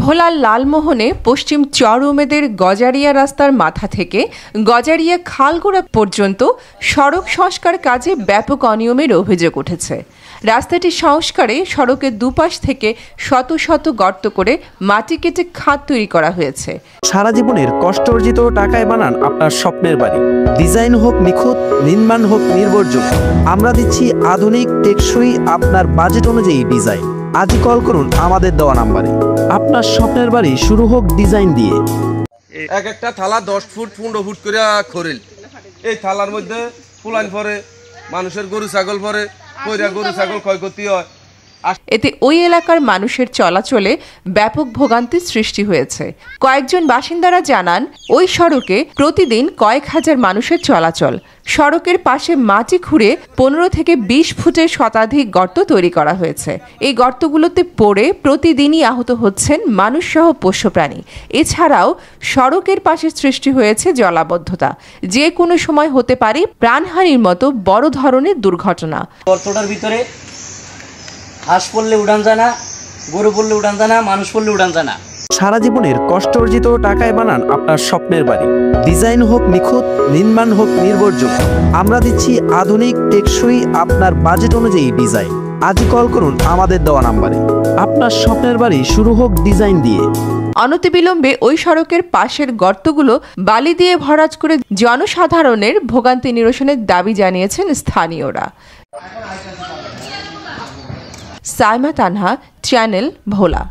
ভোলার লালমোহনে পশ্চিম চর উমেদের গজারিয়া রাস্তার মাথা থেকে গজারিয়া খালগোড়া পর্যন্ত সড়ক সংস্কার কাজে ব্যাপক অনিয়মের অভিযোগ উঠেছে। রাস্তাটি সংস্কারে সড়কের দুপাশ থেকে শত শত গর্ত করে মাটি কেটে খাত তৈরি করা হয়েছে। সারা জীবনের কষ্ট অর্জিত টাকায় বানান আপনার স্বপ্নের বাড়ি। ডিজাইন হোক নিখুঁত, নির্মাণ হোক নির্ভরযোগ্য, আমরা দিচ্ছি আধুনিক টেকসই আপনার বাজেট অনুযায়ী ডিজাইন। আজই কল করুন আমাদের দেওয়া নাম্বারে। আপনার স্বপ্নের বাড়ি শুরু হোক ডিজাইন দিয়ে। এক একটা থালা 10 ফুট 15 ফুট করে খরিল, এই থালার মধ্যে ফুলাইন পরে মানুষের গরু ছাগল পরে কইরা গরু ছাগল ক্ষয়ক্ষতি হয়। এতে ওই এলাকার মানুষের চলাচলে ব্যাপক ভোগান্তির সৃষ্টি হয়েছে। কয়েকজন বাসিন্দারা জানান, ওই সড়কে প্রতিদিন কয়েক হাজার মানুষের চলাচল। সড়কের পাশে মাটি খুঁড়ে 15 থেকে 20 ফুটের শতাধিক গর্ত তৈরি করা হয়েছে। এই গর্তগুলোতে পড়ে প্রতিদিনই আহত হচ্ছেন মানুষসহ পোষ্য প্রাণী। এছাড়াও সড়কের পাশে সৃষ্টি হয়েছে জলাবদ্ধতা, যে কোনো সময় হতে পারে প্রাণহানির মতো বড় ধরনের দুর্ঘটনা। গর্তটার ভিতরে হাঁস পড়লে উড়ান যায় না, গরু পড়লে উড়ান যায় না, মানুষ পড়লে উড়ান যায় না। সারা জীবনের কষ্ট অর্জিত টাকায় বানান আপনার স্বপ্নের বাড়ি। ডিজাইন হোক নিখুঁত, নির্মাণ হোক নির্ভরযোগ্য, আমরা দিচ্ছি আধুনিক টেকসই আপনার বাজেট অনুযায়ী ডিজাইন। আজই কল করুন আমাদের দেওয়া নাম্বারে। আপনার স্বপ্নের বাড়ি শুরু হোক ডিজাইন দিয়ে। অনতিবিলম্বে ওই সড়কের পাশের গর্তগুলো বালি দিয়ে ভরাট করে জনসাধারণের ভোগান্তি নিরসনের দাবি জানিয়েছেন স্থানীয়রা। সাইমা তানহা, চ্যানেল ভোলা।